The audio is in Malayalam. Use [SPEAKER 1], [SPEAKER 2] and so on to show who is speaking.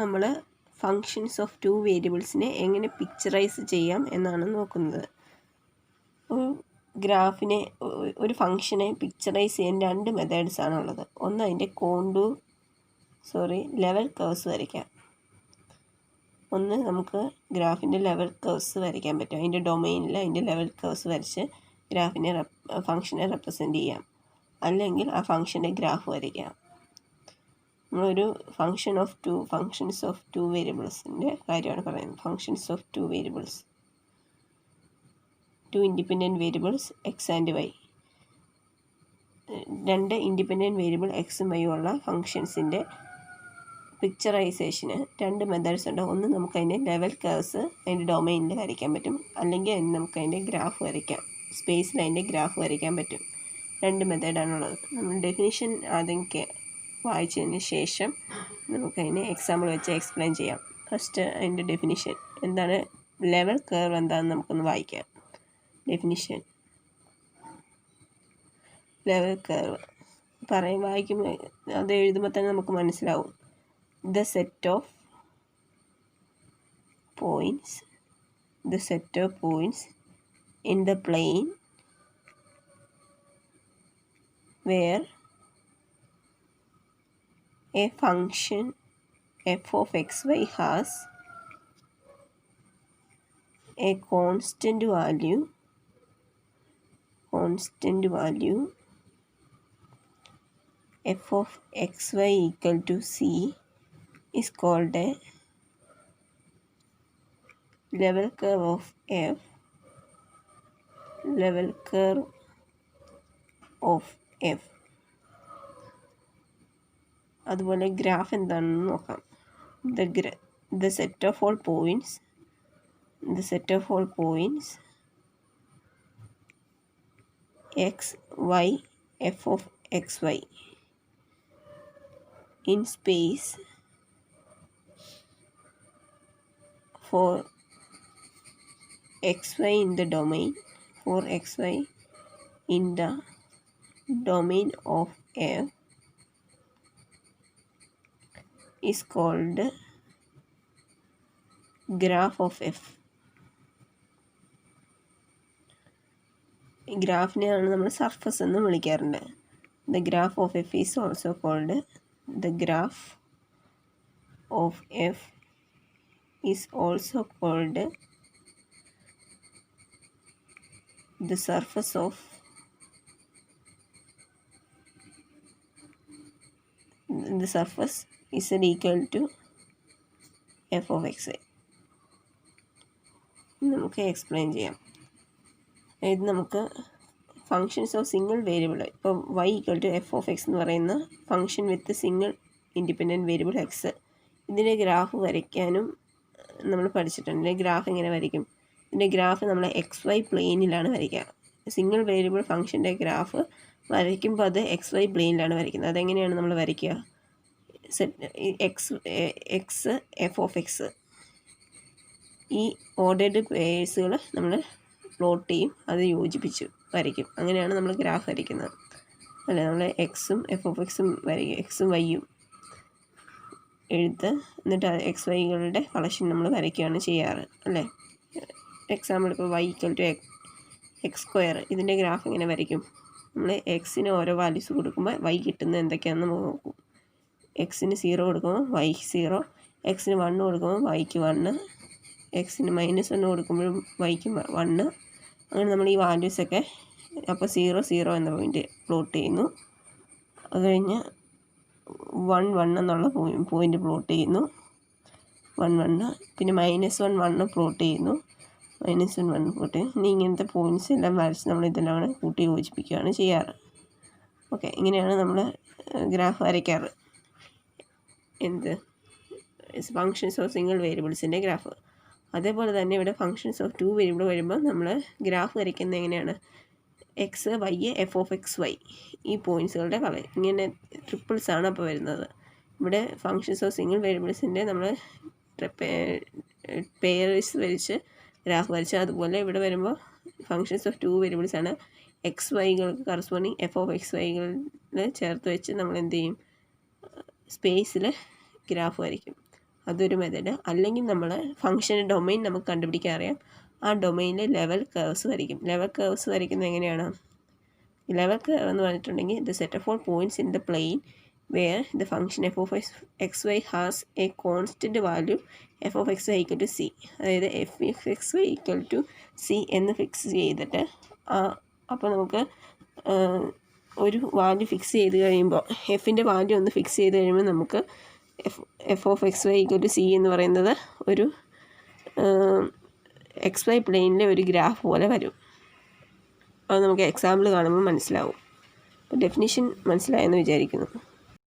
[SPEAKER 1] നമ്മൾ ഫങ്ഷൻസ് ഓഫ് ടു വേരിയബിൾസിനെ എങ്ങനെ പിക്ചറൈസ് ചെയ്യാം എന്നാണ് നോക്കുന്നത്. ഒരു ഗ്രാഫിനെ, ഒരു ഫങ്ഷനെ പിക്ചറൈസ് ചെയ്യാൻ രണ്ട് മെത്തേഡ്സാണ് ഉള്ളത്. ഒന്ന് അതിൻ്റെ ലെവൽ കർവ്സ് വരയ്ക്കാം. ഒന്ന് നമുക്ക് ഗ്രാഫിൻ്റെ ലെവൽ കർവ്സ് വരയ്ക്കാൻ പറ്റും. അതിൻ്റെ ഡൊമൈനിൽ അതിൻ്റെ ലെവൽ കർവ്സ് വരച്ച് ഫങ്ഷനെ റെപ്രസെൻ്റ് ചെയ്യാം. അല്ലെങ്കിൽ ആ ഫങ്ഷൻ്റെ ഗ്രാഫ് വരയ്ക്കാം. നമ്മളൊരു ഫങ്ഷൻസ് ഓഫ് ടു വേരിയബിൾസിൻ്റെ കാര്യമാണ് പറയുന്നത്. Functions of two variables, two independent variables x and y. രണ്ട് ഇൻഡിപെൻഡൻറ്റ് വേരിയബിൾ എക്സും വൈയും ഉള്ള ഫങ്ഷൻസിൻ്റെ പിക്ചറൈസേഷന് രണ്ട് മെത്തേഡ്സ് ഉണ്ട്. ഒന്ന് നമുക്ക് അതിൻ്റെ ലെവൽ കർവ്സ് അതിൻ്റെ ഡൊമൈനിൽ വരയ്ക്കാൻ പറ്റും. അല്ലെങ്കിൽ നമുക്ക് അതിൻ്റെ ഗ്രാഫ് വരയ്ക്കാം, സ്പേസിൽ അതിൻ്റെ ഗ്രാഫ് വരയ്ക്കാൻ പറ്റും. രണ്ട് മെത്തേഡാണുള്ളത്. നമ്മൾ ഡെഫിനിഷൻ ആദ്യം വായിച്ചതിന് ശേഷം നമുക്കതിനെ എക്സാമ്പിൾ വെച്ച് എക്സ്പ്ലെയിൻ ചെയ്യാം. ഫസ്റ്റ് അതിൻ്റെ ഡെഫിനിഷൻ എന്താണ്, ലെവൽ കർവ് എന്താണെന്ന് നമുക്കൊന്ന് വായിക്കാം. ഡെഫിനിഷൻ: ലെവൽ കർവ് വായിക്കുമ്പോൾ അത് എഴുതുമ്പോൾ തന്നെ നമുക്ക് മനസ്സിലാവും. the set of points in the plane where a function f of xy has a constant value f of xy equal to c is called a level curve of f. അതുപോലെ ഗ്രാഫ് എന്താണെന്ന് നോക്കാം. the set of all points x y f of xy in space for xy in the domain of f is called graph of f. ഗ്രാഫിനെയാണ് നമ്മൾ സർഫസ് എന്ന് വിളിക്കാറുണ്ട്. the graph of f is also called the graph of f is also called the surface of is equal to f of xy. നമുക്ക് എക്സ്പ്ലെയിൻ ചെയ്യാം. ഇത് നമുക്ക് ഫങ്ഷൻസ് ഓഫ് സിംഗിൾ വേരിയബിൾ, ഇപ്പോൾ y equal to f of x എന്ന് പറയുന്ന function with single independent variable x, ഇതിൻ്റെ ഗ്രാഫ് വരയ്ക്കാനും നമ്മൾ പഠിച്ചിട്ടുണ്ട്. ഇതിൻ്റെ ഗ്രാഫ് എങ്ങനെ വരയ്ക്കും? ഇതിൻ്റെ ഗ്രാഫ് നമ്മൾ എക്സ് വൈ പ്ലെയിനിലാണ് വരയ്ക്കുക. സിംഗിൾ വേരിയബിൾ ഫംഗ്ഷൻ്റെ ഗ്രാഫ് വരയ്ക്കുമ്പോൾ അത് എക്സ് വൈ പ്ലെയിനിലാണ് വരയ്ക്കുന്നത്. അതെങ്ങനെയാണ് നമ്മൾ വരയ്ക്കുക? എക്സ് എഫ് ഓഫ് എക്സ്, ഈ ഓർഡേർഡ് പേഴ്സുകൾ നമ്മൾ പ്ലോട്ട് ചെയ്യും, അത് യോജിപ്പിച്ച് വരയ്ക്കും. അങ്ങനെയാണ് നമ്മൾ ഗ്രാഫ് വരയ്ക്കുന്നത്. അല്ലേ, നമ്മൾ എക്സും എഫ് ഓഫ് എക്സും വരയ്ക്കും, എക്സും വൈയും എഴുത്ത്, എന്നിട്ട് എക്സ് വൈകളുടെ കളക്ഷൻ നമ്മൾ വരയ്ക്കുകയാണ് ചെയ്യാറ്. അല്ലേ, എക്സാമ്പിൾ ഇപ്പോൾ y equal to x square, ഇതിൻ്റെ ഗ്രാഫ് എങ്ങനെ വരയ്ക്കും? നമ്മൾ എക്സിന് ഓരോ വാല്യൂസ് കൊടുക്കുമ്പോൾ y കിട്ടുന്നത് എന്തൊക്കെയാണെന്ന് നമ്മൾ നോക്കും. എക്സിന് 0 കൊടുക്കുമ്പോൾ y 0, എക്സിന് 1 കൊടുക്കുമ്പോൾ yക്ക് 1, എക്സിന് -1 കൊടുക്കുമ്പോഴും yക്ക് 1. അങ്ങനെ നമ്മൾ ഈ വാല്യൂസൊക്കെ അപ്പോൾ 0 0 എന്ന പോയിൻ്റ് പ്ലോട്ട് ചെയ്യുന്നു. അത് കഴിഞ്ഞ് 1 1 എന്നുള്ള പോയിൻ്റ് പ്ലോട്ട് ചെയ്യുന്നു, 1 1. പിന്നെ -1 1 പ്ലോട്ട് ചെയ്യുന്നു, -1 1 പ്ലോട്ട് ചെയ്യും. ഇനി ഇങ്ങനത്തെ പോയിൻറ്റ്സ് എല്ലാം വരച്ച് നമ്മൾ ഇതെല്ലാം കൂടെ കൂട്ടി യോജിപ്പിക്കുകയാണ് ചെയ്യാറ്. ഓക്കെ, ഇങ്ങനെയാണ് നമ്മൾ ഗ്രാഫ് വരയ്ക്കാറ്. ഫങ്ഷൻസ് ഓഫ് സിംഗിൾ വേരിയബിൾസിൻ്റെ ഗ്രാഫ്. അതേപോലെ തന്നെ ഇവിടെ ഫങ്ഷൻസ് ഓഫ് ടു വേരിയബിൾ വരുമ്പോൾ നമ്മൾ ഗ്രാഫ് വരയ്ക്കുന്നത് എങ്ങനെയാണ്? X y f of X y, ഈ പോയിൻറ്റ്സുകളുടെ കളർ ഇങ്ങനെ ട്രിപ്പിൾസാണ് അപ്പോൾ വരുന്നത്. ഇവിടെ ഫങ്ഷൻസ് ഓഫ് സിംഗിൾ വേരിയബിൾസിൻ്റെ നമ്മൾ പെയർസ് വരച്ച് ഗ്രാഫ് വരച്ച്, അതുപോലെ ഇവിടെ വരുമ്പോൾ ഫങ്ഷൻസ് ഓഫ് ടു വേരിയബിൾസാണ്. എക്സ് വൈകൾക്ക് കറസ്പോണ്ടിങ് എഫ് ഓഫ് എക്സ് വൈകളിൽ ചേർത്ത് വെച്ച് നമ്മൾ എന്ത് ചെയ്യും? സ്പേസിൽ ഗ്രാഫ് വരയ്ക്കും. അതൊരു മെത്തേഡ്. അല്ലെങ്കിൽ നമ്മൾ ഫംഗ്ഷൻ്റെ ഡൊമെയിൻ നമുക്ക് കണ്ടുപിടിക്കാൻ അറിയാം. ആ ഡൊമെയിനിൽ ലെവൽ കേർവ്സ് വരയ്ക്കും. ലെവൽ കേർവ്സ് വരയ്ക്കുന്നത് എങ്ങനെയാണ്? ലെവൽ കർവ് എന്ന് പറഞ്ഞിട്ടുണ്ടെങ്കിൽ the set of all points in the plane where the function F of X Y has a constant value F of X Y equal to C. അതായത് F X Y equal to C എന്ന് ഫിക്സ് ചെയ്തിട്ട് അപ്പോൾ നമുക്ക് ഒരു വാല്യൂ ഫിക്സ് ചെയ്ത് കഴിയുമ്പോൾ എഫിൻ്റെ വാല്യൂ ഒന്ന് ഫിക്സ് ചെയ്ത് കഴിയുമ്പോൾ നമുക്ക് f of X Y equal to C എന്ന് പറയുന്നത് ഒരു എക്സ് വൈ പ്ലെയിനിലെ ഒരു ഗ്രാഫ് പോലെ വരും. അത് നമുക്ക് എക്സാമ്പിൾ കാണുമ്പോൾ മനസ്സിലാവും. അപ്പോൾ ഡെഫിനിഷൻ മനസ്സിലായെന്ന് വിചാരിക്കുന്നു.